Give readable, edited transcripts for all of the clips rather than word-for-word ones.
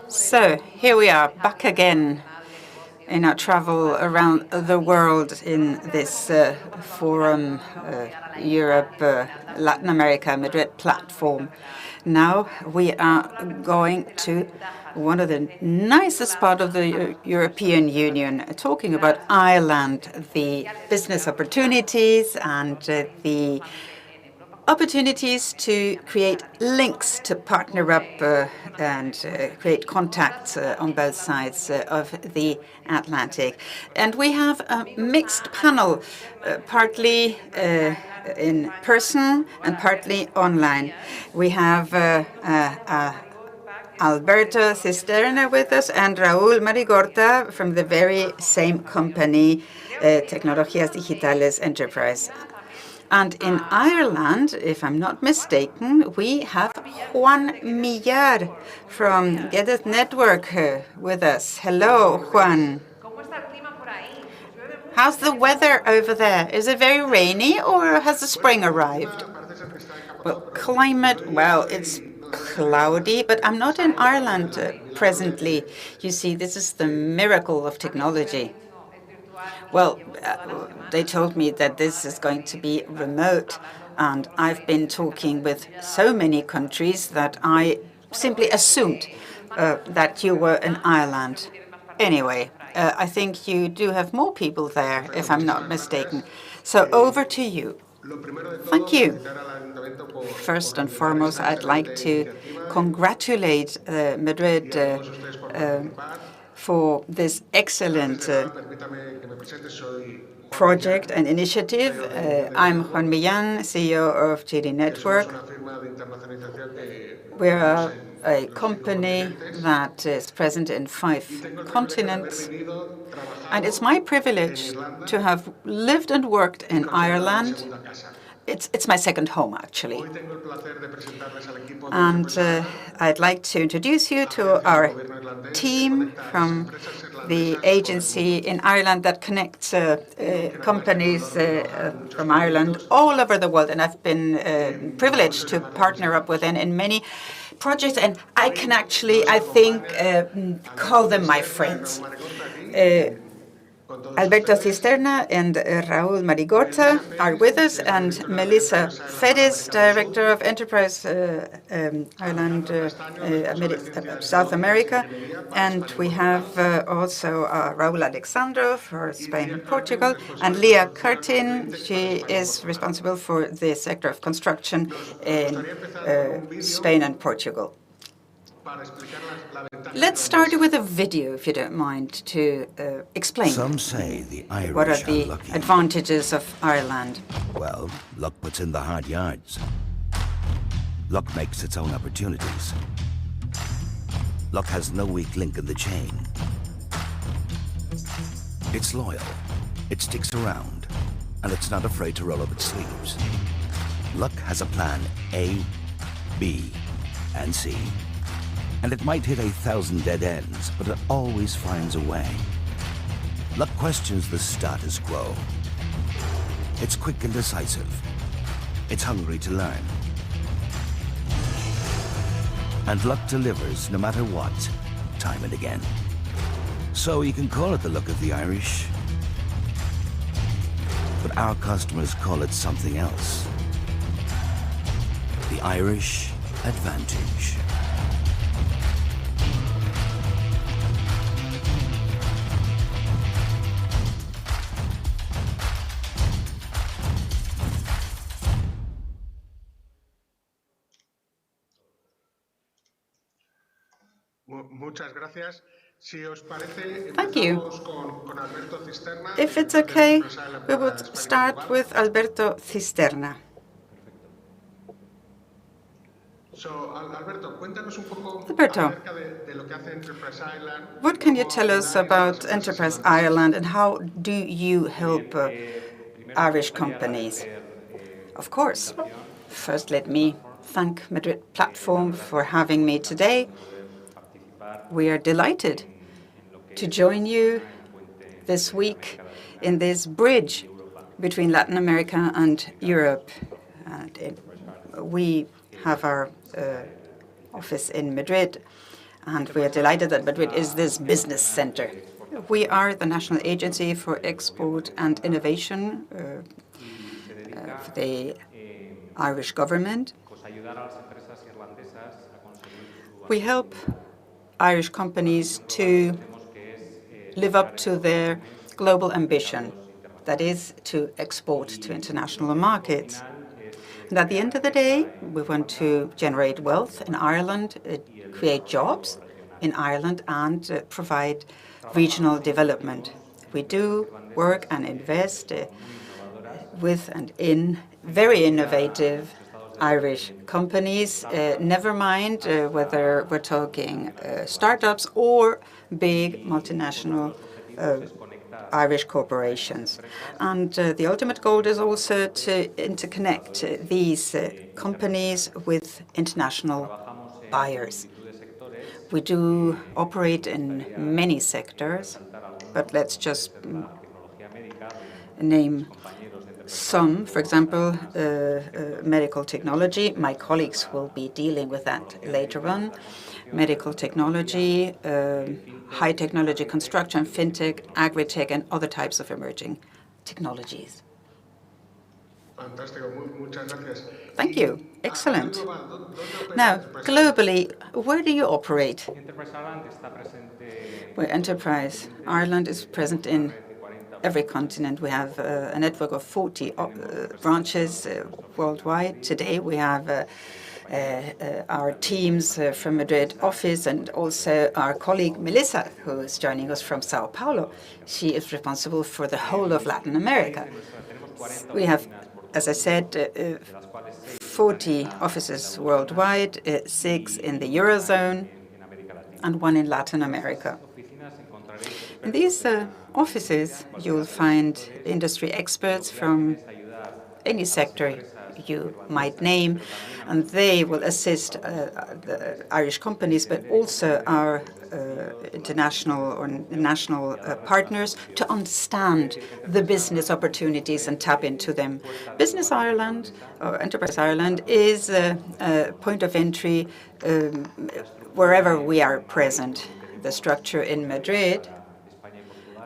So, here we are, back again in our travel around the world in this forum, Europe, Latin America, Madrid platform. Now we are going to one of the nicest part of the European Union, talking about Ireland, the business opportunities and the opportunities to create links to partner up and create contacts on both sides of the Atlantic. And we have a mixed panel, partly in person and partly online. We have Alberto Cisterna with us and Raúl Marigorta from the very same company, Tecnologías Digitales Enterprise. And in Ireland, if I'm not mistaken, we have Juan Millar from Geddes Network with us. Hello, Juan. How's the weather over there? Is it very rainy or has the spring arrived? Well, climate, well, it's cloudy, but I'm not in Ireland presently. You see, this is the miracle of technology. Well, they told me that this is going to be remote, and I've been talking with so many countries that I simply assumed that you were in Ireland. Anyway, I think you do have more people there, if I'm not mistaken. So over to you. Thank you. First and foremost, I'd like to congratulate Madrid for this excellent project and initiative. I'm Juan Millán, CEO of GD Network. We're a company that is present in 5 continents. And it's my privilege to have lived and worked in Ireland. It's my second home, actually. And I'd like to introduce you to our team from the agency in Ireland that connects companies from Ireland all over the world. And I've been privileged to partner up with them in many projects. And I can actually, I think, call them my friends. Alberto Cisterna and Raúl Marigorta are with us, and Melissa Fedes, Director of Enterprise Ireland, South America. And we have also Raúl Alexandro for Spain and Portugal, and Leah Curtin. She is responsible for the sector of construction in Spain and Portugal. Let's start with a video, if you don't mind, to explain Some say the Irish what are the lucky. advantages of Ireland. Well, luck puts in the hard yards. Luck makes its own opportunities. Luck has no weak link in the chain. It's loyal, it sticks around, and it's not afraid to roll up its sleeves. Luck has a plan A, B, and C. And it might hit 1,000 dead ends, but it always finds a way. Luck questions the status quo. It's quick and decisive. It's hungry to learn. And luck delivers no matter what, time and again. So you can call it the luck of the Irish, but our customers call it something else. The Irish advantage. Thank you. If it's okay, we would start with Alberto Cisterna. Alberto, what can you tell us about Enterprise Ireland and how do you help Irish companies? Of course. First, let me thank Madrid Platform for having me today. We are delighted to join you this week in this bridge between Latin America and Europe. We have our office in Madrid. And we are delighted that Madrid is this business center. We are the National Agency for Export and Innovation for the Irish government. We help Irish companies to live up to their global ambition, that is, to export to international markets. And at the end of the day, we want to generate wealth in Ireland, create jobs in Ireland, and provide regional development. We do work and invest with and in very innovative Irish companies, never mind whether we're talking startups or big multinational Irish corporations. And the ultimate goal is also to interconnect these companies with international buyers. We do operate in many sectors, but let's just name some. For example, medical technology. My colleagues will be dealing with that later on. Medical technology, high technology construction, fintech, agri-tech, and other types of emerging technologies. Thank you. Excellent. Now, globally, where do you operate? Well, Enterprise Ireland is present in every continent. We have a network of 40 branches worldwide. Today, we have our teams from Madrid office and also our colleague Melissa, who is joining us from Sao Paulo. She is responsible for the whole of Latin America. We have, as I said, 40 offices worldwide, 6 in the Eurozone, and 1 in Latin America. In these offices, you'll find industry experts from any sector you might name, and they will assist the Irish companies, but also our international or national partners to understand the business opportunities and tap into them. Business Ireland, or Enterprise Ireland, is a point of entry wherever we are present. The structure in Madrid,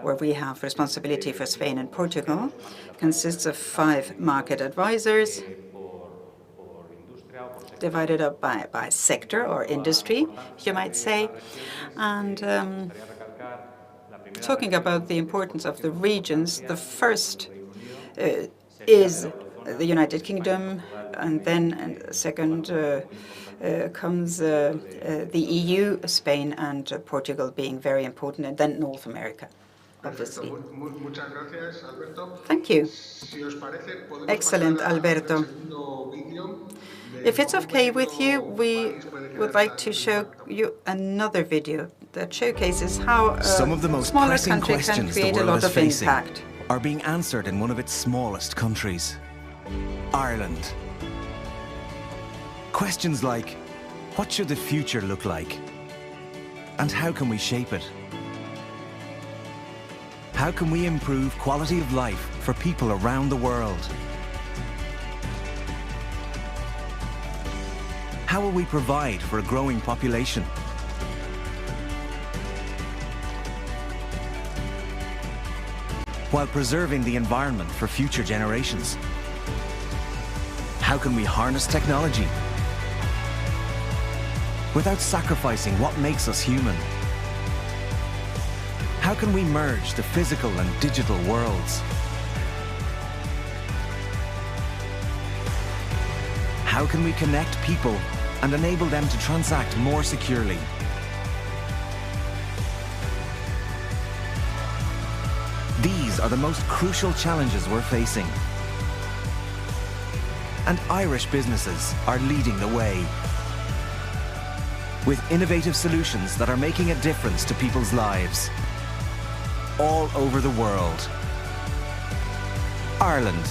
where we have responsibility for Spain and Portugal, consists of 5 market advisors divided up by sector or industry, you might say. And talking about the importance of the regions, the first is the United Kingdom, and then second comes the EU, Spain and Portugal being very important, and then North America, obviously. Thank you. Excellent, Alberto. If it's okay with you, we would like to show you another video that showcases how a Some of the most smaller pressing country can questions the create a world lot is of facing impact. are being answered in one of its smallest countries, Ireland. Questions like, what should the future look like? And how can we shape it? How can we improve quality of life for people around the world? How will we provide for a growing population? While preserving the environment for future generations? How can we harness technology without sacrificing what makes us human? How can we merge the physical and digital worlds? How can we connect people and enable them to transact more securely? These are the most crucial challenges we're facing. And Irish businesses are leading the way with innovative solutions that are making a difference to people's lives all over the world. Ireland,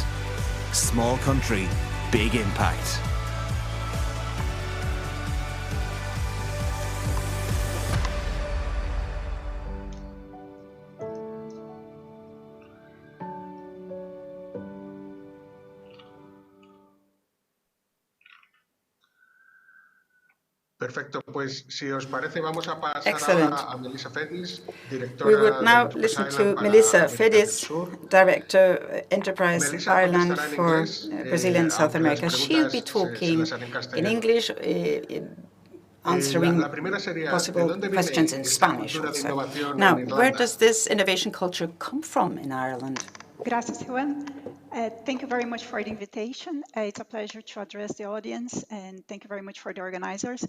small country, big impact. Perfecto, pues si os parece vamos a pasar Excellent. ahora a Melissa Fedis, directora We would de now Enterprise listen Island to para Melissa América del Fedis, Sur. Director, Enterprise Melissa Ireland contestará en for inglés, Brazil and South aunque las America. She'll be preguntas se talking las haré en in castellano. English, answering La primera sería, ¿de possible dónde questions viene in esta Spanish cultura de also. innovación Now, en where Irlanda? does this innovation culture come from in Ireland? Gracias, Juan. Thank you very much for the invitation. It's a pleasure to address the audience, and thank you very much for the organizers.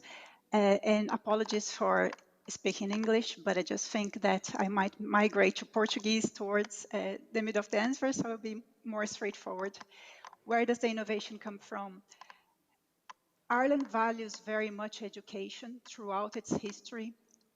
And apologies for speaking English, but I just think that I might migrate to Portuguese towards the middle of the answer, so it'll be more straightforward. Where does the innovation come from? Ireland values very much education throughout its history.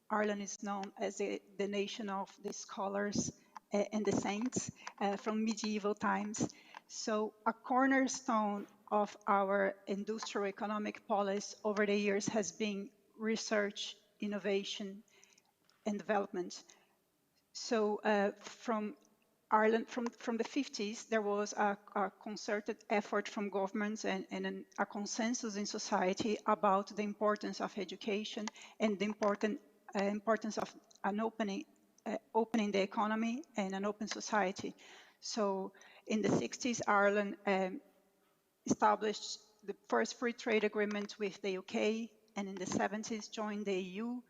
Ireland is known as the nation of the scholars and the saints from medieval times. So a cornerstone of our industrial economic policy over the years has been research, innovation, and development. So from Ireland, from the 50s, there was a concerted effort from governments and a consensus in society about the importance of education and the importance of an opening the economy and an open society. So in the 60s, Ireland established the first free trade agreement with the UK, and in the 70s joined the EU.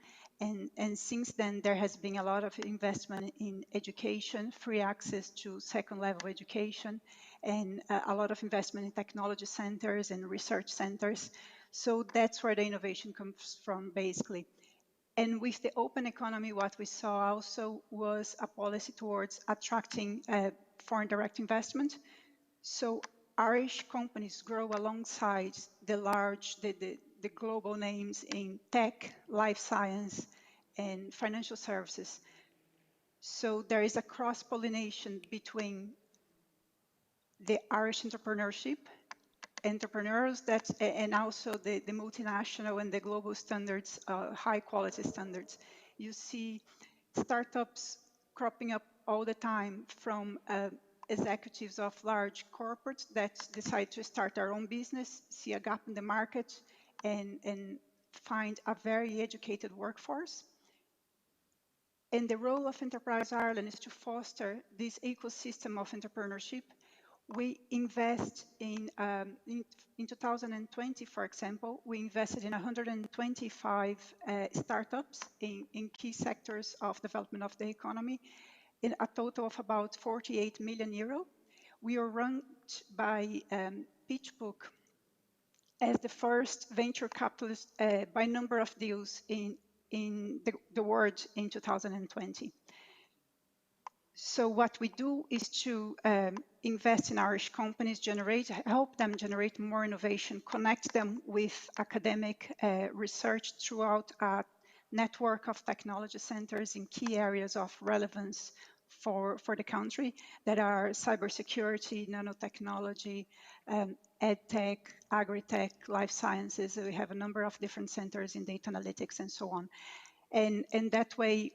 And since then, there has been a lot of investment in education, free access to second-level education, and a lot of investment in technology centers and research centers. So that's where the innovation comes from, basically. And with the open economy, what we saw also was a policy towards attracting foreign direct investment. So Irish companies grow alongside the global names in tech, life science, and financial services. So there is a cross-pollination between the Irish entrepreneurs and also the multinational and the global standards, high quality standards. You see startups cropping up all the time from executives of large corporates that decide to start their own business, see a gap in the market, and find a very educated workforce. And the role of Enterprise Ireland is to foster this ecosystem of entrepreneurship. We invest in 2020, for example, we invested in 125 startups in key sectors of development of the economy, in a total of about 48 million euro. We are ranked by PitchBook as the first venture capitalist by number of deals in the world in 2020. So what we do is to invest in Irish companies, help them generate more innovation, connect them with academic research throughout a network of technology centers in key areas of relevance for the country that are cybersecurity, nanotechnology, edtech, agritech, life sciences. We have a number of different centers in data analytics and so on. And that way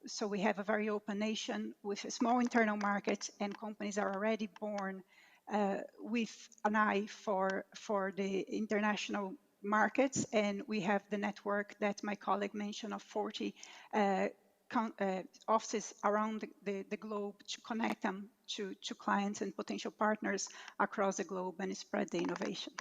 so we have a very open nation with a small internal market, and companies are already born with an eye for the international markets. And we have the network that my colleague mentioned of 40 offices around the globe to connect them to clients and potential partners across the globe and spread the innovation.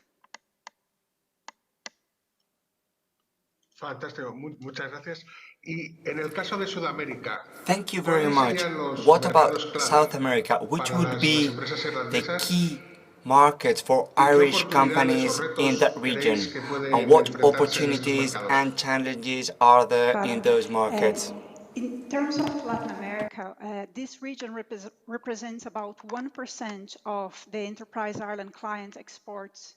Fantástico, muchas gracias. Y en el caso de Sudamérica, thank you very ¿cuáles much. serían los What mercados about clave South America? Which para would las be empresas the irlandesas? key markets for ¿Y qué Irish oportunidades o companies in retos that creéis region? que pueden And what enfrentarse en estos opportunities mercados? and challenges are there in those markets? In terms of Latin America, this region represents about 1% of the Enterprise Ireland client exports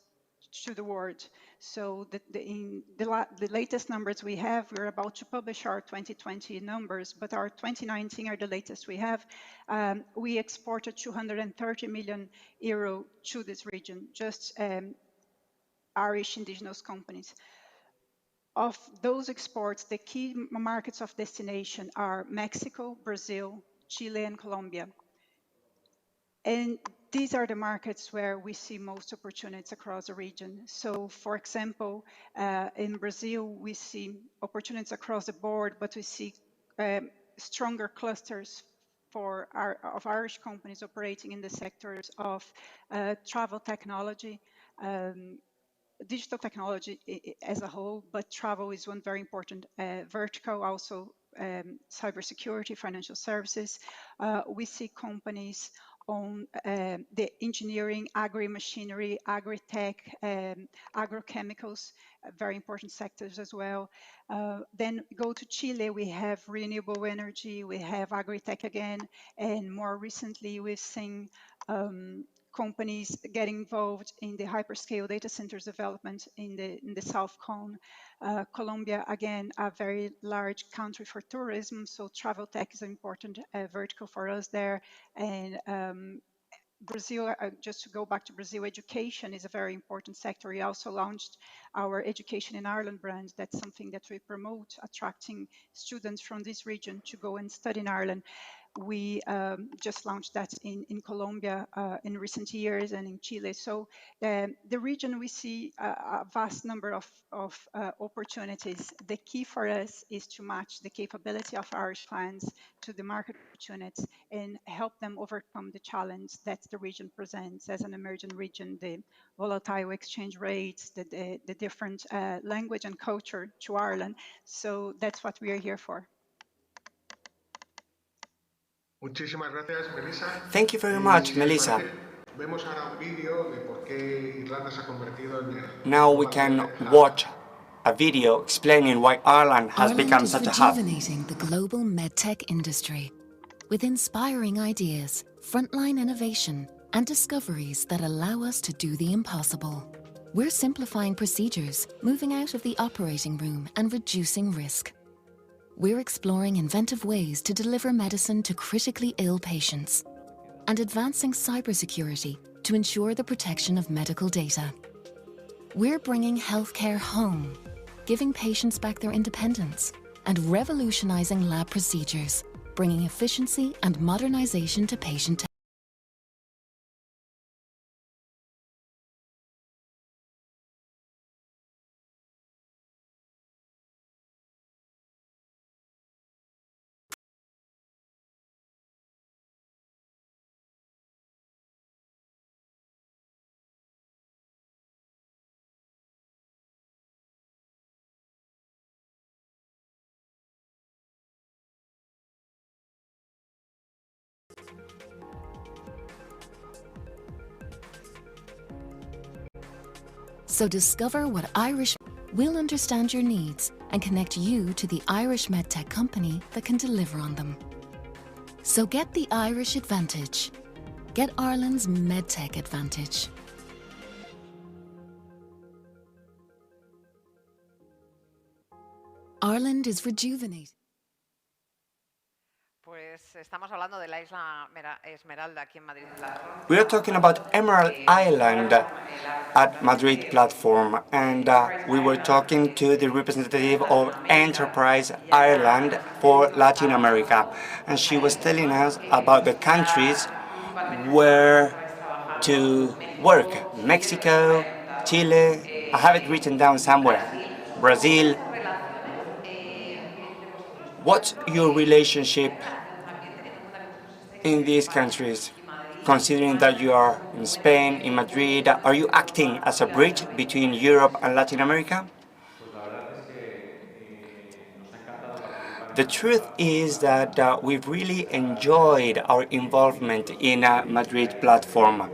to the world. So in the latest numbers we have, we're about to publish our 2020 numbers, but our 2019 are the latest we have. We exported 230 million euro to this region, just Irish indigenous companies. Of those exports, the key markets of destination are Mexico, Brazil, Chile, and Colombia. And these are the markets where we see most opportunities across the region. So, for example, in Brazil, we see opportunities across the board, but we see stronger clusters of Irish companies operating in the sectors of travel technology, digital technology as a whole, but travel is one very important vertical, also cybersecurity, financial services. We see companies on the engineering, agri-machinery, agri-tech, agrochemicals, very important sectors as well. Then go to Chile, we have renewable energy, we have agri-tech again, and more recently we've seen companies getting involved in the hyperscale data centers development in the South Cone. Colombia, again, a very large country for tourism, so travel tech is an important vertical for us there. And Brazil, just to go back to Brazil, education is a very important sector. We also launched our Education in Ireland brand. That's something that we promote, attracting students from this region to go and study in Ireland. We just launched that in Colombia in recent years and in Chile. So the region, we see a vast number of opportunities. The key for us is to match the capability of Irish clients to the market opportunities and help them overcome the challenge that the region presents as an emerging region, the volatile exchange rates, the different language and culture to Ireland. So that's what we are here for. Muchísimas gracias, Melissa. Thank you very much, Melissa. Vemos ahora un vídeo de por qué Irlanda se ha convertido en el Now we can watch a video explaining why Ireland has become such a hub. Ireland is rejuvenating the global medtech industry with inspiring ideas, frontline innovation, and discoveries that allow us to do the impossible. We're simplifying procedures, moving out of the operating room and reducing risk. We're exploring inventive ways to deliver medicine to critically ill patients and advancing cybersecurity to ensure the protection of medical data. We're bringing healthcare home, giving patients back their independence, and revolutionizing lab procedures, bringing efficiency and modernization to patient care. So discover what Irish will understand your needs and connect you to the Irish medtech company that can deliver on them. So get the Irish advantage. Get Ireland's medtech advantage. Ireland is rejuvenated. Estamos hablando de la isla Esmeralda aquí en Madrid. We are talking about Emerald Island at Madrid platform, and we were talking to the representative of Enterprise Ireland for Latin America, and she was telling us about the countries where to work: Mexico, Chile, I have it written down somewhere, Brazil. What's your relationship in these countries, considering that you are in Spain, in Madrid? Are you acting as a bridge between Europe and Latin America? The truth is that we've really enjoyed our involvement in a Madrid platform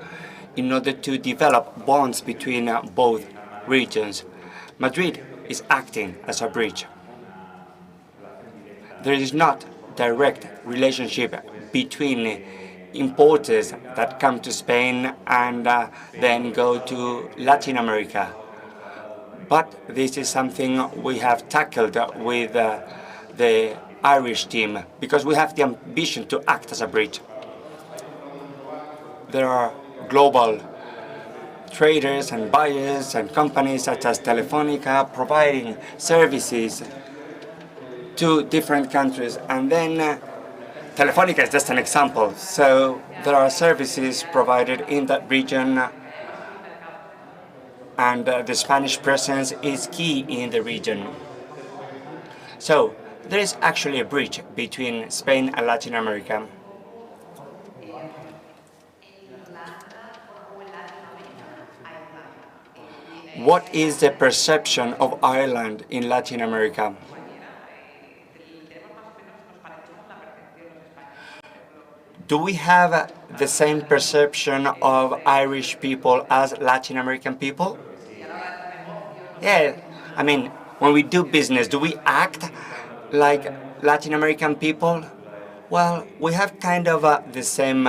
in order to develop bonds between both regions. Madrid is acting as a bridge. There is not direct relationship between importers that come to Spain and then go to Latin America. But this is something we have tackled with the Irish team, because we have the ambition to act as a bridge. There are global traders and buyers and companies such as Telefónica providing services to different countries, and then Telefónica is just an example. So There are services provided in that region, and the Spanish presence is key in the region. So there is actually a bridge between Spain and Latin America. What is the perception of Ireland in Latin America? Do we have the same perception of Irish people as Latin American people? Yeah, I mean, when we do business, do we act like Latin American people? Well, we have kind of the same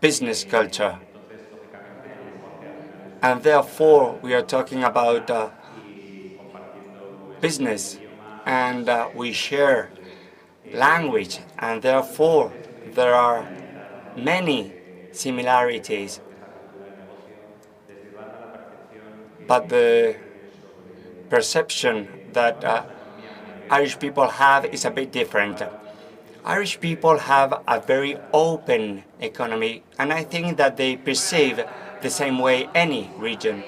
business culture. And therefore, we are talking about business, and we share language, and therefore, there are many similarities. But the perception that Irish people have is a bit different. Irish people have a very open economy, and I think that they perceive the same way any region.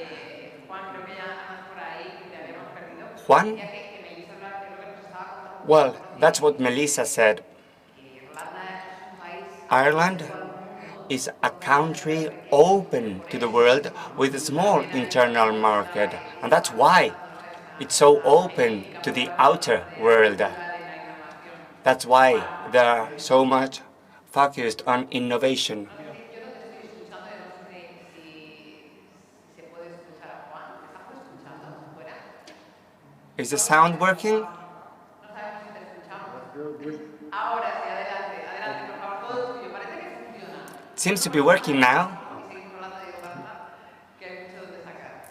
Juan? Well, that's what Melissa said. Ireland is a country open to the world with a small internal market, and that's why it's so open to the outer world. That's why they are so much focused on innovation. Is the sound working? Seems to be working now.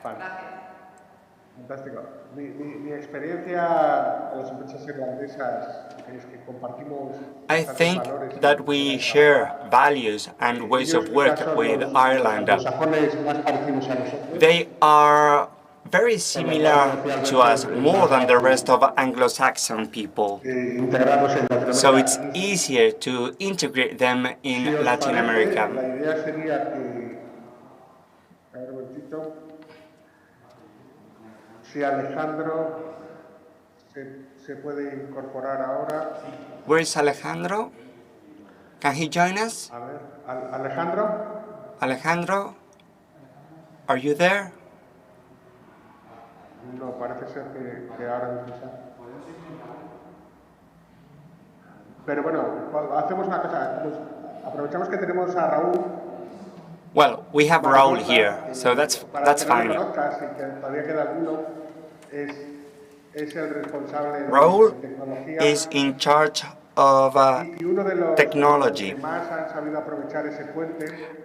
Fantástico. Mi experiencia en las empresas irlandesas es que compartimos I think that we share values and ways of work with Ireland. anglosajones más parecidos a nosotros. They are very similar to us, more than the rest of Anglo-Saxon people. Integrados en Latinoamérica. So it's easier to integrate them in Latin America. La idea sería que, a ver un momentito, si Alejandro se puede incorporar ahora. Where is Alejandro? Can he join us? A ver, Alejandro. Alejandro, are you there? No, parece ser que ahora mismo está. Pero bueno, hacemos una cosa, aprovechamos que tenemos a Raúl. Well, we have Raúl here, so that's fine. Raúl is in charge of technology,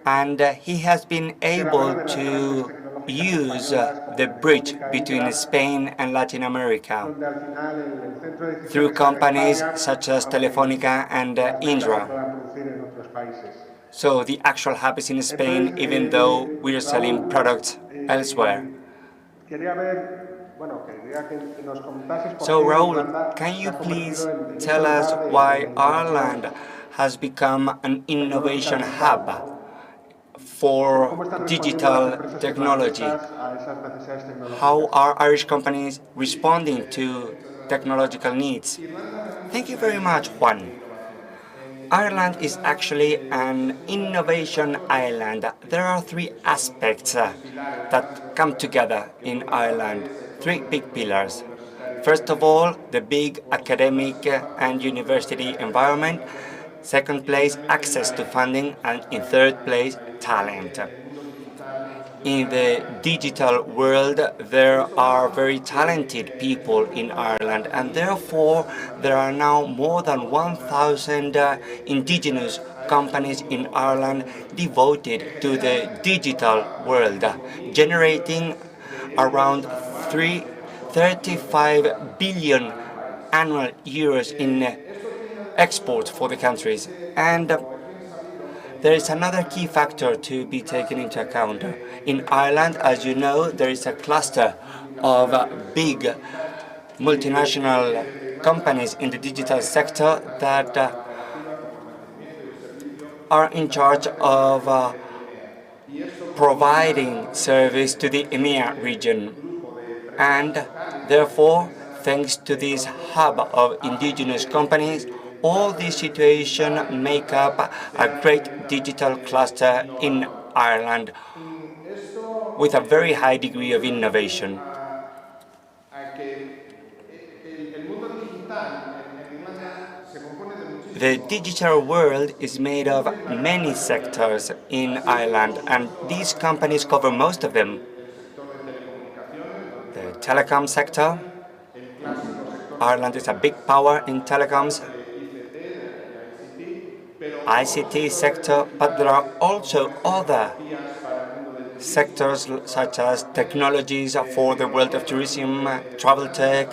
and he has been able to use the bridge between Spain and Latin America through companies such as Telefónica and Indra. So the actual hub is in Spain, even though we are selling products elsewhere. So Raúl, can you please tell us why Ireland has become an innovation hub for digital technology? How are Irish companies responding to technological needs? Thank you very much, Juan. Ireland is actually an innovation island. There are three aspects that come together in Ireland, three big pillars. First of all, the big academic and university environment. Second place, access to funding. And in third place, talent. In the digital world, there are very talented people in Ireland, and therefore there are now more than 1,000 indigenous companies in Ireland devoted to the digital world, generating around 35 billion annual euros in exports for the countries. And there is another key factor to be taken into account. In Ireland, as you know, there is a cluster of big multinational companies in the digital sector that are in charge of providing service to the EMEA region. And therefore, thanks to this hub of indigenous companies, all these situations make up a great digital cluster in Ireland with a very high degree of innovation. The digital world is made of many sectors in Ireland, and these companies cover most of them. The telecom sector. Ireland is a big power in telecoms, ICT sector, but there are also other sectors such as technologies for the world of tourism, travel tech,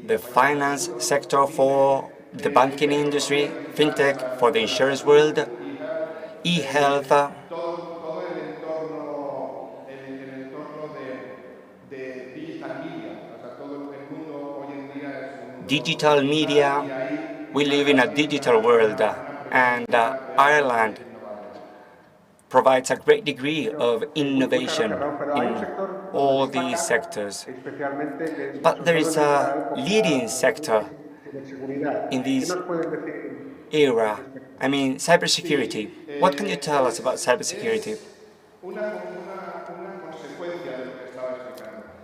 the finance sector for the banking industry, fintech for the insurance world, e-health, digital media. We live in a digital world, and Ireland provides a great degree of innovation in all these sectors. But there is a leading sector in this era. I mean, cybersecurity. What can you tell us about cybersecurity?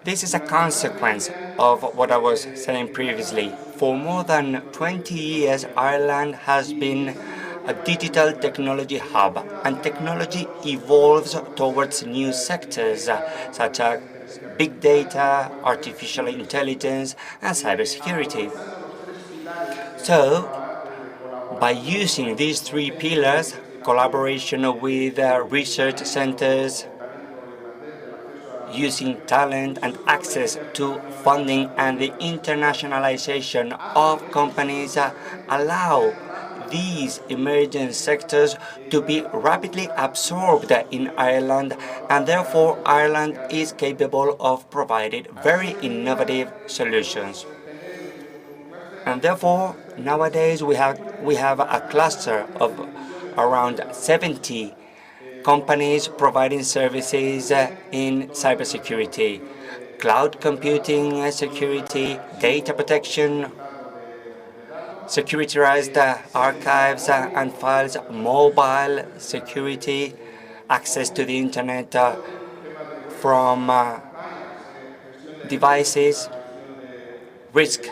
This is a consequence of what I was saying previously. For more than 20 years, Ireland has been a digital technology hub, and technology evolves towards new sectors such as big data, artificial intelligence, and cybersecurity. So, by using these three pillars, collaboration with research centers, using talent and access to funding, and the internationalization of companies allow these emerging sectors to be rapidly absorbed in Ireland, and therefore Ireland is capable of providing very innovative solutions. And therefore, nowadays we have a cluster of around 70 companies providing services in cybersecurity, cloud computing security, data protection, securitized archives and files, mobile security, access to the internet from devices, risk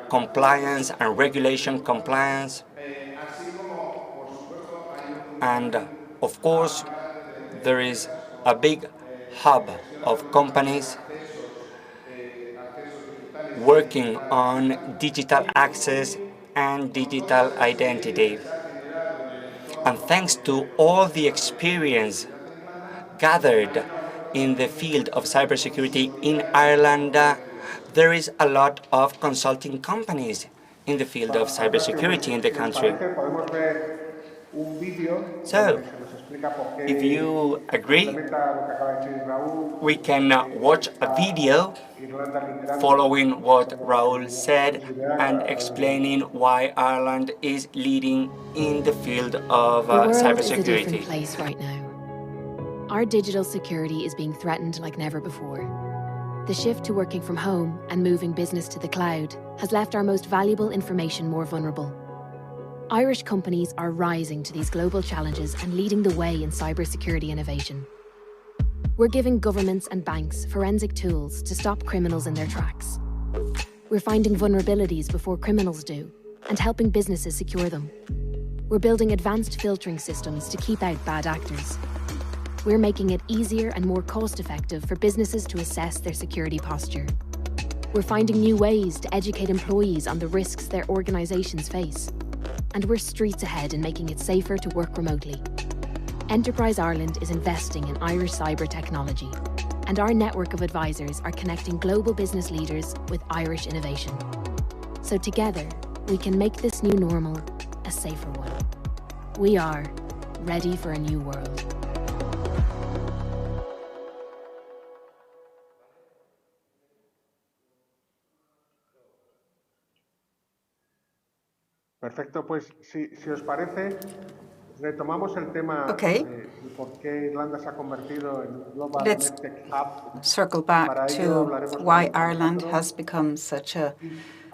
compliance and regulation compliance, and of course there is a big hub of companies working on digital access and digital identity. And thanks to all the experience gathered in the field of cybersecurity in Ireland, there is a lot of consulting companies in the field of cybersecurity in the country. So, if you agree, we can watch a video following what Raúl said and explaining why Ireland is leading in the field of cybersecurity. The world is a different place right now. Our digital security is being threatened like never before. The shift to working from home and moving business to the cloud has left our most valuable information more vulnerable. Irish companies are rising to these global challenges and leading the way in cybersecurity innovation. We're giving governments and banks forensic tools to stop criminals in their tracks. We're finding vulnerabilities before criminals do and helping businesses secure them. We're building advanced filtering systems to keep out bad actors. We're making it easier and more cost-effective for businesses to assess their security posture. We're finding new ways to educate employees on the risks their organizations face. And we're streets ahead in making it safer to work remotely. Enterprise Ireland is investing in Irish cyber technology, and our network of advisors are connecting global business leaders with Irish innovation. So together, we can make this new normal a safer one. We are ready for a new world. Perfecto, pues si os parece, retomamos el tema Okay, de por qué Irlanda se ha convertido en un Global let's MedTech Hub. circle back Para ello to hablaremos why con Ireland Alejandro. has become such a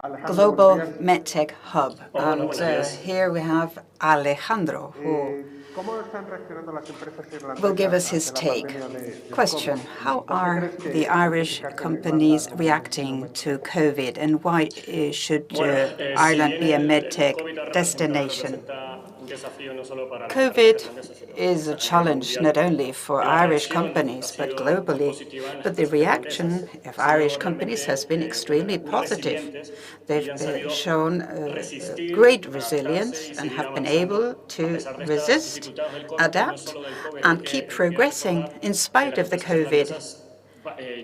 Alejandro, buenos global días. medtech hub. Hola, And buenos días. here we have Alejandro, who ¿Cómo están reaccionando las empresas will give us irlandesas his ante la take. pandemia del Question: COVID? how ¿Por qué are crees the que Irish identificaste a companies Irlanda como un destino reacting to medtech? COVID, and why should Bueno, si Ireland bien be a el medtech COVID destination? representa un desafío no solo para las empresas COVID irlandesas, sino is a a nivel challenge mundial, not only for la Irish reacción ha companies, but sido muy globally. positiva en las But the empresas irlandesas. reaction of Han sido Irish companies has been realmente extremely muy positive. resilientes y They've han sabido shown resistir, great adaptarse resilience y and seguir have been avanzando able a to pesar de estas resist, dificultades del COVID, y no adapt, solo del COVID. and keep Hay que progressing recordar in que spite las of the empresas COVID. irlandesas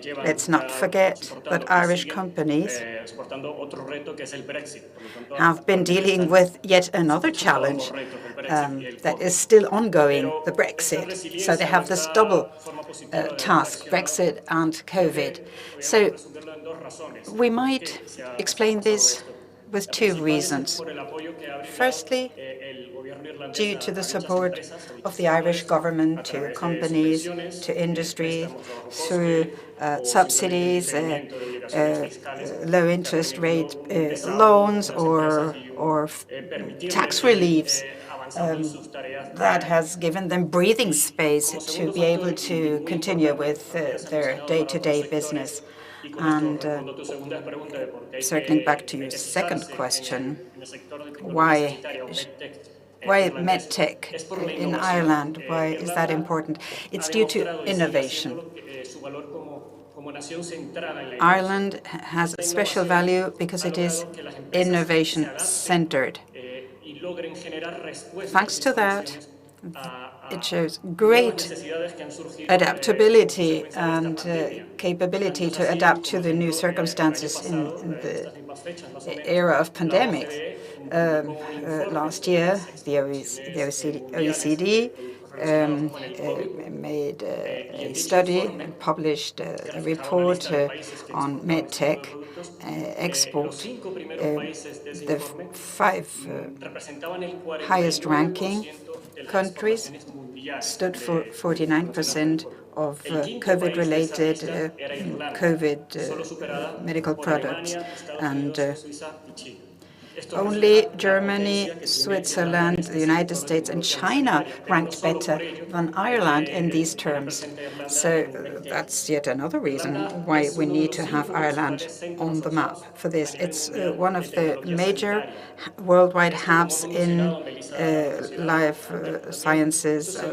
llevan Let's not ya forget that soportando y Irish siguen companies soportando otro reto que es el Brexit. Por lo tanto, have been actualmente dealing están with yet another soportando ambos challenge retos, el Brexit y el that is COVID. still ongoing, the Pero esta Brexit. So they resiliencia o have this double esta forma positiva de task, reaccionar Brexit and COVID. podríamos So resumirlo en dos razones. we ¿Por might qué se ha explain pasado this esto? with La two principal es reasons. por el apoyo que ha brindado Firstly, el gobierno irlandés due to the a dichas support empresas, a of dichos the Irish sectores, a government to través de companies, subvenciones, to industry, préstamos a bajo through coste o simplemente subsidies, diferimiento de obligaciones fiscales, low que ha interest permitido rate un desahogo loans, de las empresas y or permitirles tax seguir reliefs avanzando en sus tareas that diarias. has given them breathing space Como to segundo be able factor, y to muy continue importante, with porque ya se ha their mencionado para otros day-to-day sectores, business. y con esto And respondo a tu segunda pregunta de por qué hay circling back to que your second metetizarse question, en el sector de tecnología why sanitaria o medtech why irlandés, medtech es por la in innovación. Ireland? Why is that Irlanda important? ha It's due to demostrado y sigue innovation. haciéndolo su valor como nación centrada en la innovación. Ireland has Esta a special innovación value because ha it is logrado que las empresas se adapten innovation-centered. y logren generar respuestas Thanks y to that, soluciones it a shows nuevas great necesidades que han surgido como adaptability consecuencia de esta and pandemia. capability Tanto es to así adapt to como the new ejemplo, el año circumstances pasado, in the estas mismas fechas más o menos, era of la pandemics. OCDE publicó un informe Last sobre year, las the exportaciones mundiales de OECD productos relacionados con el COVID made y a en dicho study informe and published se a reflejaba una report lista de países que on exportaban este tipo medtech de productos. Los export. 5 primeros países de ese The informe five representaban el highest ranking 49% de las countries exportaciones mundiales stood for de productos relacionados con el 49% COVID. of El quinto país de esa COVID-related lista era Irlanda, solo superada medical por products. Alemania, Estados And Unidos, Suiza y Chile. Esto only refleja la Germany, potencia que tiene Irlanda en Switzerland, the este United sector de States, and tecnología China sanitaria, pero no ranked solo better por ello than hay Ireland in these que tener terms. presente a Irlanda So en un medtech. that's yet another reason Irlanda why es we uno de need los to have 5 Ireland principales centros on the map hubs for a this. nivel It's mundial one de of the tecnología major sanitaria. worldwide Esto, como hubs hemos in mencionado, Melissa la mencionaba life antes también, esto sciences, se ha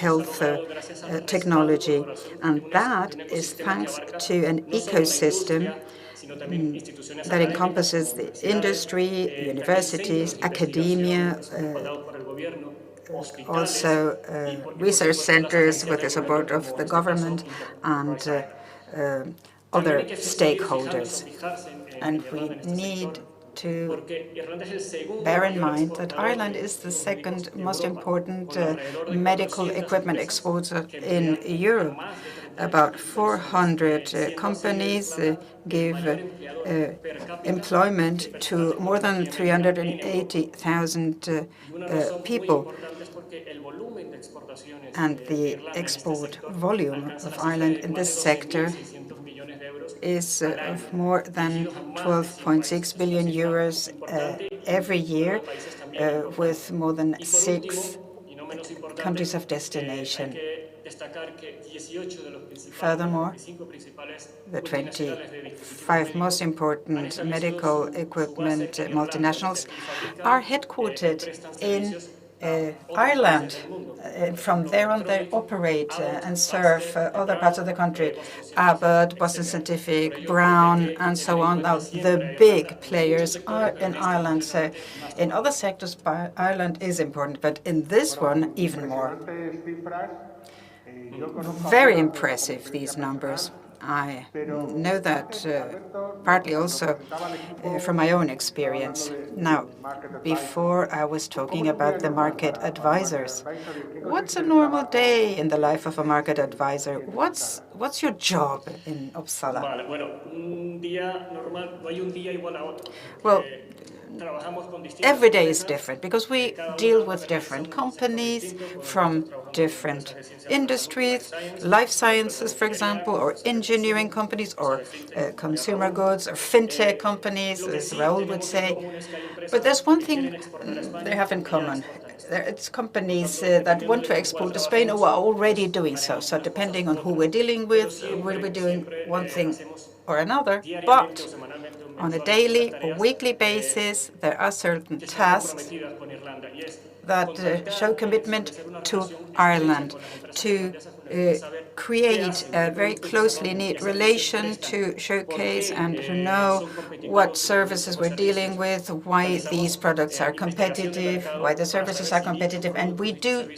health logrado gracias al respaldo y technology, colaboración and de that un is ecosistema que thanks abarca to an no solo la ecosystem industria, sino también instituciones that académicas como encompasses the universidades, industry, también universities, centros de investigación academia, que son respaldados por el gobierno, hospitales also y, porque, por research supuesto, las centers agencias with del the gobierno support of como the en este caso government and Enterprise También other hay que seguir fijándose o stakeholders. fijarse en And we Irlanda, en este need sector, to porque Irlanda es el segundo bear in mayor mind that exportador Ireland de is the dispositivos second de most Europa, important con alrededor de medical 400 equipment empresas exporter que in emplean a Europe. más de 30.000 About personas, 400 siendo así companies Irlanda el give mayor empleador per cápita de employment personal to de more than tecnología médica en Europa. 380,000 Y una razón muy people. importante es porque el volumen de exportaciones And de the Irlanda en este export sector volume alcanza of la cifra Ireland de in más this de sector 12.600 millones de euros is al año, of more than dirigidos a más de 100 países. 12.6 Es una billion cifra euros importante every y uno year, de países también importante. with more than Y por 6 último, y no menos importante, countries of hay destination. que destacar que 18 de los Furthermore, 25 principales the multinacionales de dispositivos 25 most médicos han important establecido medical su base equipment en Irlanda, es multinationals decir, fabrican are y headquartered prestan in servicios a otros Ireland. países del mundo. From there on, they operate and serve other parts of the country. Boston Abbott, Scientific, Boston etc. Scientific, Por ello, Brown, hay que and so tener en on. cuenta Now, siempre the a big Irlanda. En muchos players sectores, are pero in en este Ireland. So concretamente más in todavía. other sectors, Ireland is important, but in this one, even more. Impresionantes cifras. Yo conozco Very algunas impressive, como these experiencia numbers. personal, I pero know that Alberto, partly cuando also presentaba al equipo, from my own estaba hablando experience. de Now, los market advisors. before I was ¿Cómo talking es un día about the normal market para advisors. market advisor? ¿En qué What's consiste a el normal trabajo day in the life of a en market ese- advisor? en What's your job in Uppsala? Vale, bueno, un día normal, no hay un día igual a otro. Well, every day is different because we deal with different companies from different industries, life sciences, for example, or engineering companies, or consumer goods, or fintech companies, as Raul would say. But there's one thing they have in common. It's companies that want to export to Spain or are already doing so. So depending on who we're dealing with, we'll be doing one thing or another. But on a daily or weekly basis, there are certain tasks that show commitment to Ireland, to create a very closely knit relation, to showcase and to know what services we're dealing with, why these products are competitive, why the services are competitive, and we do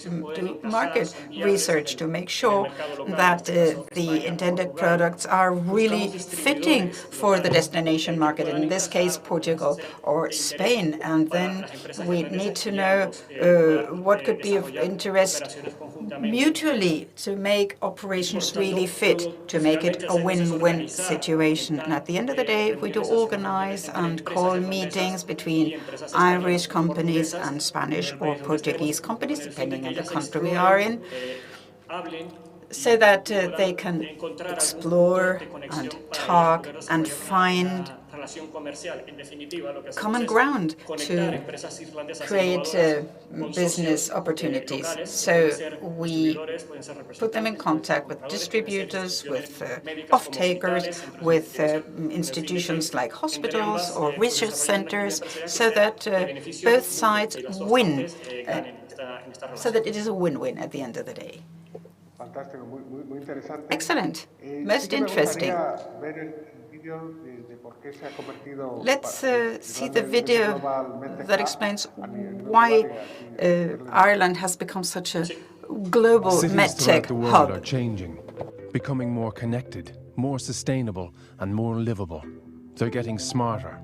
market research to make sure that the intended products are really fitting for the destination market, in this case Portugal or Spain. And then we need to know what could be of interest mutually to make operations really fit, to make it a win-win situation. And at the end of the day, we do organize and call meetings between Irish companies and Spanish or Portuguese companies, depending on the country we are in, so that they can explore and talk and find common ground to create business opportunities. So we put them in contact with distributors, with off-takers, with institutions like hospitals or research centers, so that both sides win, so that it is a win-win at the end of the day. Excellent. Most interesting. Let's see the video that explains why Ireland has become such a global medtech hub. Cities throughout the world are changing, becoming more connected, more sustainable, and more livable. They're getting smarter.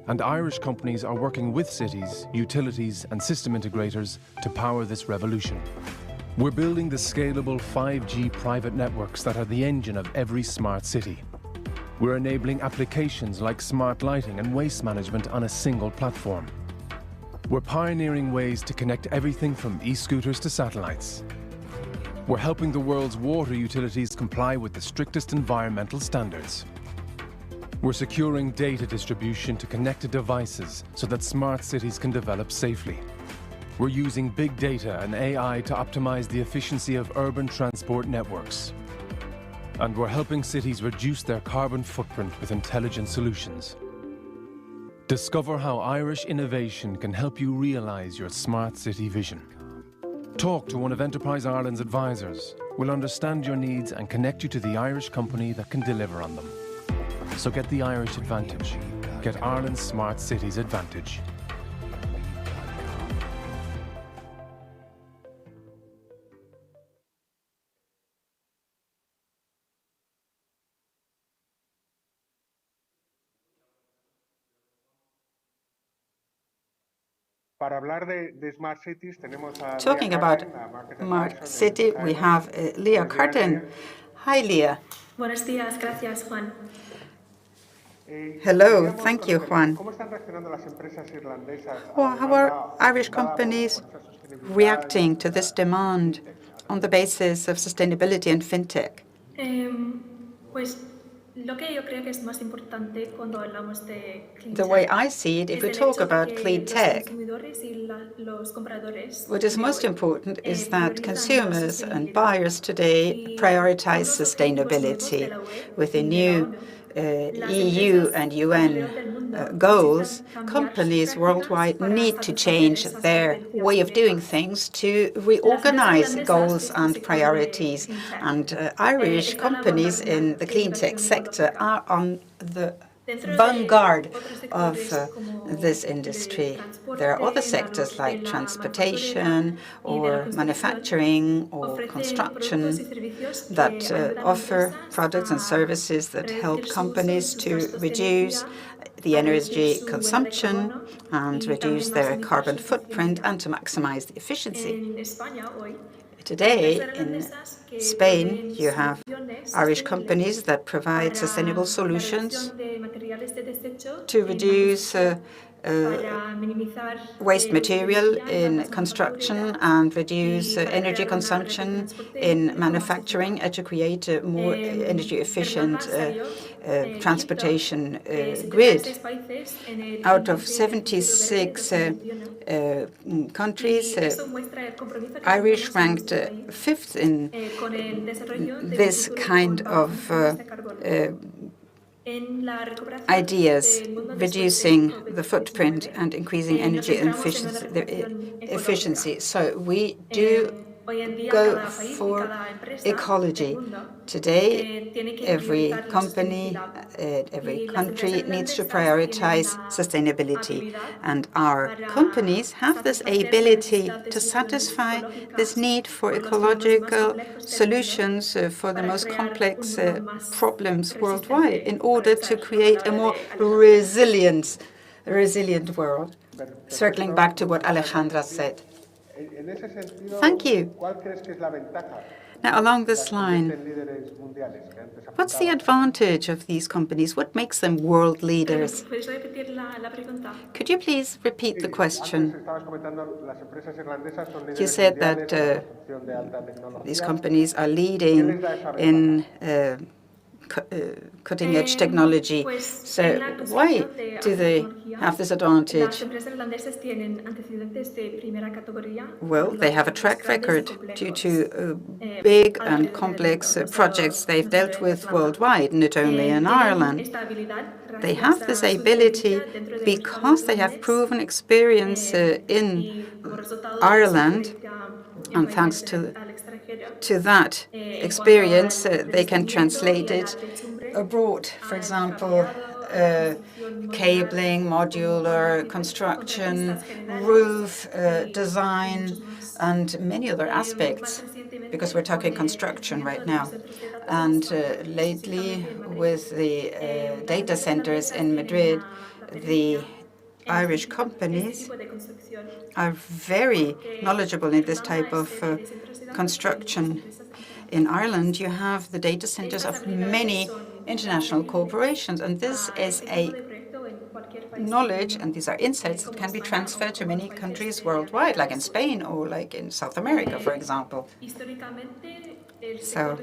And Irish companies are working with cities, utilities, and system integrators to power this revolution. We're building the scalable 5G private networks that are the engine of every smart city. We're enabling applications like smart lighting and waste management on a single platform. We're pioneering ways to connect everything from e-scooters to satellites. We're helping the world's water utilities comply with the strictest environmental standards. We're securing data distribution to connected devices so that smart cities can develop safely. We're using big data and AI to optimize the efficiency of urban transport networks. And we're helping cities reduce their carbon footprint with intelligent solutions. Discover how Irish innovation can help you realize your smart city vision. Talk to one of Enterprise Ireland's advisors. We'll understand your needs and connect you to the Irish company that can deliver on them. So get the Irish advantage. Get Ireland's smart cities advantage. Talking about Smart City, we have Leah Carton. Hi, Leah. Buenos días, gracias, Juan. Hello, thank you, Juan. Well, how are Irish companies reacting to this demand on the basis of sustainability and fintech? The way I see it, if we talk about clean tech, what is most important is that consumers and buyers today prioritize sustainability. With the new EU and UN goals, companies worldwide need to change their way of doing things to reorganize goals and priorities. And Irish companies in the clean tech sector are on the vanguard of this industry. There are other sectors like transportation or manufacturing or construction that offer products and services that help companies to reduce the energy consumption and reduce their carbon footprint and to maximize the efficiency. Today, in Spain, you have Irish companies that provide sustainable solutions to reduce waste material in construction and reduce energy consumption in manufacturing and to create a more energy efficient transportation grid. Out of 76 countries, Irish ranked fifth in this kind of ideas, reducing the footprint and increasing energy efficiency. So we do go for ecology. Today, every company, every country needs to prioritize sustainability. And our companies have this ability to satisfy this need for ecological solutions for the most complex problems worldwide in order to create a more resilient world. Circling back to what Alejandra said. Thank you. Now, along this line, what's the advantage of these companies? What makes them world leaders? Could you please repeat the question? You said that these companies are leading in cutting-edge technology. So why do they have this advantage? Well, they have a track record due to big and complex projects they've dealt with worldwide, not only in Ireland. They have this ability because they have proven experience in Ireland, and thanks to that experience, they can translate it abroad. For example, cabling, modular construction, roof design, and many other aspects, because we're talking construction right now. And lately, with the data centers in Madrid, the Irish companies are very knowledgeable in this type of construction. In Ireland, you have the data centers of many international corporations, and this is a knowledge, and these are insights that can be transferred to many countries worldwide, like in Spain or like in South America, for example. So,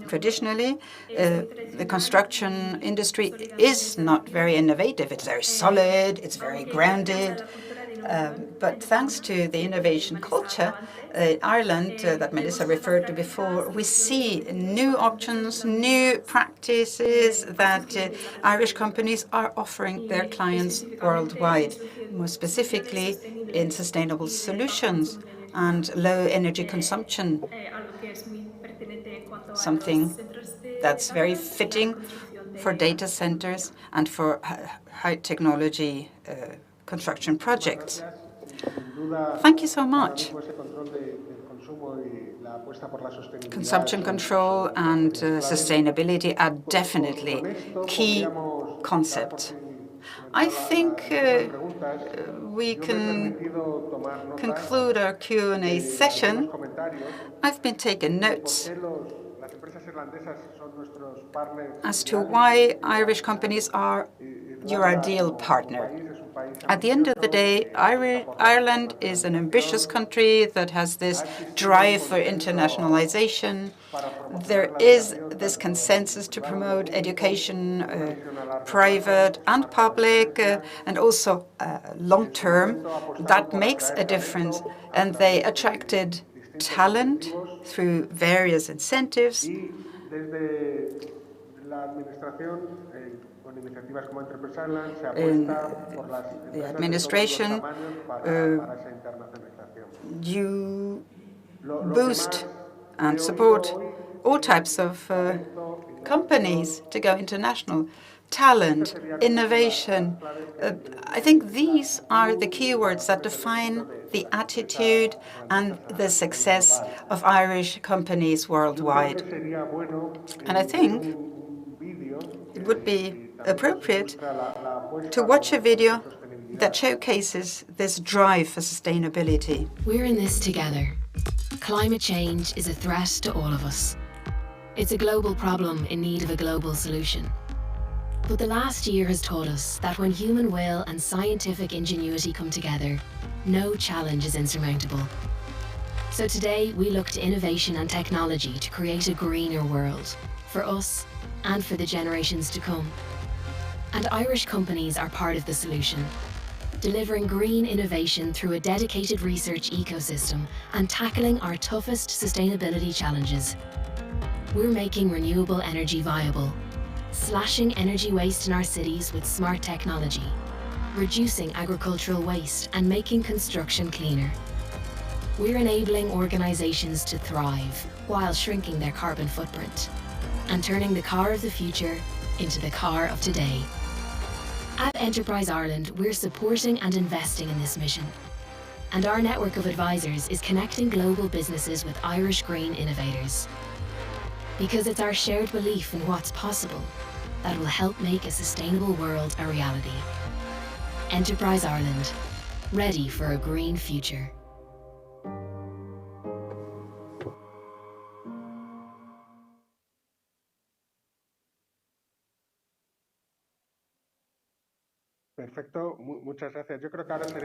traditionally, the construction industry is not very innovative. It's very solid, it's very grounded. But thanks to the innovation culture in Ireland that Melissa referred to before, we see new options, new practices that Irish companies are offering their clients worldwide, more specifically in sustainable solutions and low energy consumption, something that's very fitting for data centers and for high technology construction projects. Thank you so much. Consumption control and sustainability are definitely key concepts. I think we can conclude our Q&A session. I've been taking notes as to why Irish companies are your ideal partner. At the end of the day, Ireland is an ambitious country that has this drive for internationalization. There is this consensus to promote education, private and public, and also long-term. That makes a difference. And they attracted talent through various incentives. In the administration, you boost and support all types of companies to go international. Talent, innovation. I think these are the keywords that define the attitude and the success of Irish companies worldwide. And I think it would be appropriate to watch a video that showcases this drive for sustainability. We're in this together. Climate change is a threat to all of us. It's a global problem in need of a global solution. But the last year has taught us that when human will and scientific ingenuity come together, no challenge is insurmountable. So today, we look to innovation and technology to create a greener world, for us and for the generations to come. And Irish companies are part of the solution, delivering green innovation through a dedicated research ecosystem and tackling our toughest sustainability challenges. We're making renewable energy viable, slashing energy waste in our cities with smart technology, reducing agricultural waste and making construction cleaner. We're enabling organisations to thrive while shrinking their carbon footprint and turning the car of the future into the car of today. At Enterprise Ireland, we're supporting and investing in this mission. And our network of advisors is connecting global businesses with Irish green innovators. Because it's our shared belief in what's possible that will help make a sustainable world a reality. Enterprise Ireland, ready for a green future.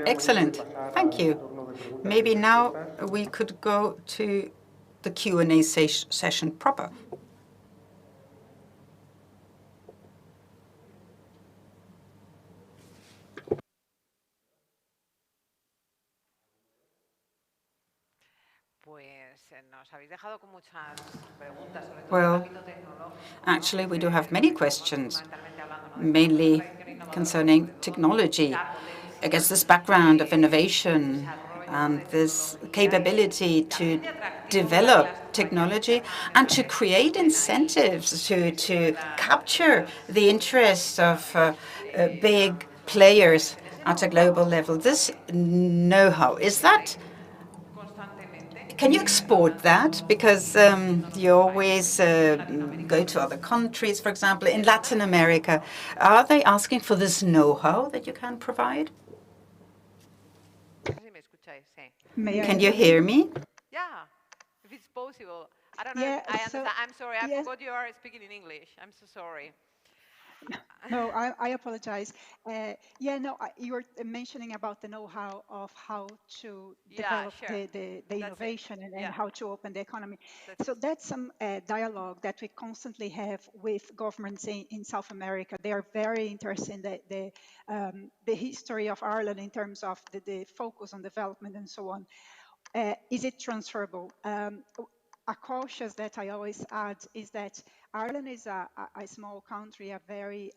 Excellent. Thank you. Maybe now we could go to the Q&A session proper. Well, actually, we do have many questions, mainly concerning technology. Against this background of innovation and this capability to develop technology and to create incentives to capture the interests of big players at a global level. This know-how, can you export that? Because you always go to other countries, for example, in Latin America. Are they asking for this know-how that you can provide? Can you hear me? Yeah, if it's possible. I don't know Yeah, if I understand. I'm sorry, I yes. forgot you are speaking in English. I'm so sorry. No, I apologize. You were mentioning about the know-how of how to develop the innovation and how to open the economy. So that's some dialogue that we constantly have with governments in South America. They are very interested in the history of Ireland in terms of the focus on development and so on. Is it transferable? A cautious that I always add is that Ireland is a small country, a very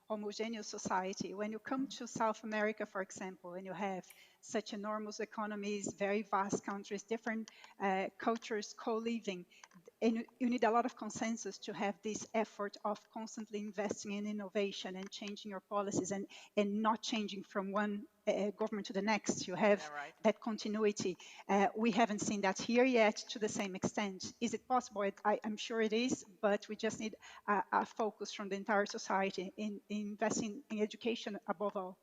homogeneous society. When you come to South America, for example, and you have such enormous economies, very vast countries, different cultures co-living, and you need a lot of consensus to have this effort of constantly investing in innovation and changing your policies and not changing from one government to the next. You have that continuity. We haven't seen that here yet to the same extent. Is it possible? I'm sure it is, but we just need a focus from the entire society in investing in education above all.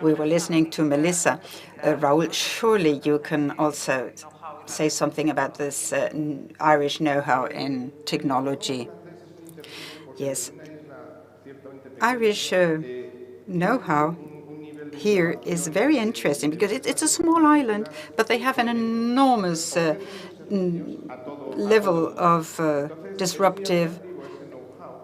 We were listening to Melissa. Raúl, surely you can also say something about this Irish know-how in technology. Yes. Irish know-how here is very interesting because it's a small island, but they have an enormous level of disruptive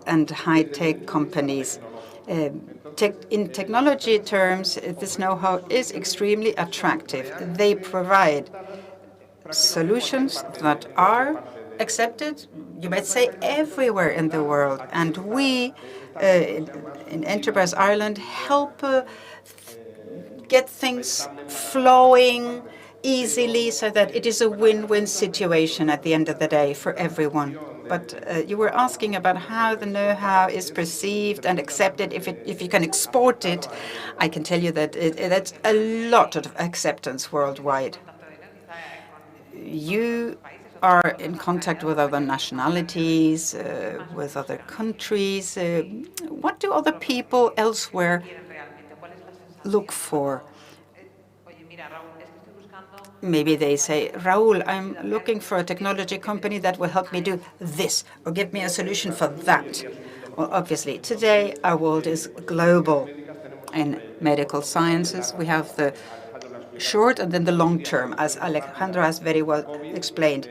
and high-tech companies. In technology terms, this know-how is extremely attractive. They provide solutions that are accepted, you might say, everywhere in the world. And we, in Enterprise Ireland, help get things flowing easily so that it is a win-win situation at the end of the day for everyone. But you were asking about how the know-how is perceived and accepted, if you can export it. I can tell you that that's a lot of acceptance worldwide. You are in contact with other nationalities, with other countries. What do other people elsewhere look for? maybe they say, Raúl, I'm looking for a technology company that will help me do this or give me a solution for that. Well, obviously, today our world is global. In medical sciences, we have the short and then the long term, as Alejandro has very well explained.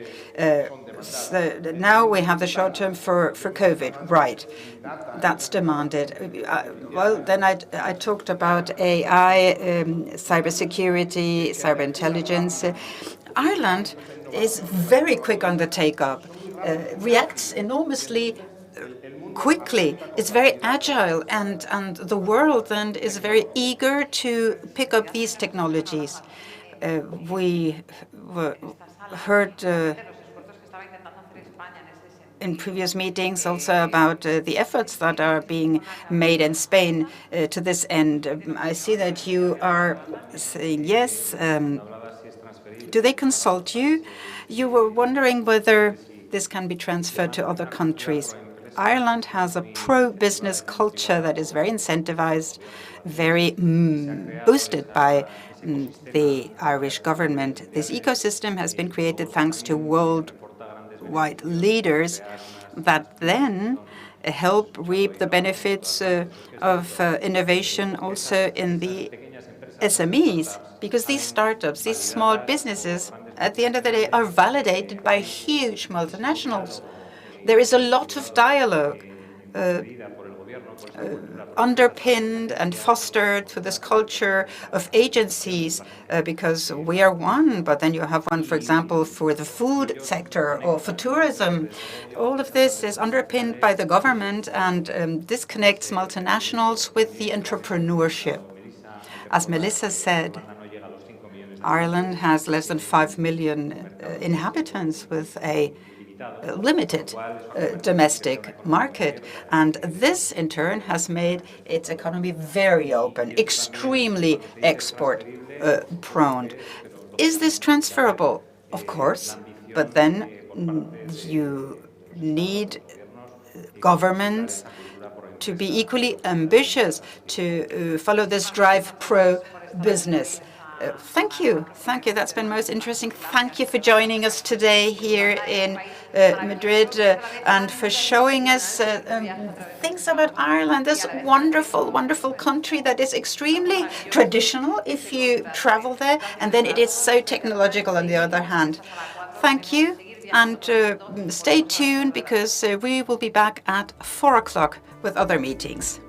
So now we have the short term for COVID, right? That's demanded. Well, then I talked about AI, cybersecurity, cyber intelligence. Ireland is very quick on the take-up, reacts enormously quickly. It's very agile, and the world then is very eager to pick up these technologies. We heard in previous meetings also about the efforts that are being made in Spain to this end. I see that you are saying yes. Do they consult you? You were wondering whether this can be transferred to other countries. Ireland has a pro-business culture that is very incentivized, very boosted by the Irish government. This ecosystem has been created thanks to worldwide leaders that then help reap the benefits of innovation also in the SMEs, because these startups, these small businesses, at the end of the day, are validated by huge multinationals. There is a lot of dialogue underpinned and fostered through this culture of agencies, because we are one, but then you have one, for example, for the food sector or for tourism. All of this is underpinned by the government, and this connects multinationals with the entrepreneurship. As Melissa said, Ireland has less than 5 million inhabitants with a limited domestic market. And this, in turn, has made its economy very open, extremely export-prone. Is this transferable? Of course. But then you need governments to be equally ambitious to follow this drive pro-business. Thank you. Thank you. That's been most interesting. Thank you for joining us today here in Madrid and for showing us things about Ireland, this wonderful, wonderful country that is extremely traditional if you travel there, and then it is so technological on the other hand. Thank you, and stay tuned because we will be back at 4 o'clock with other meetings.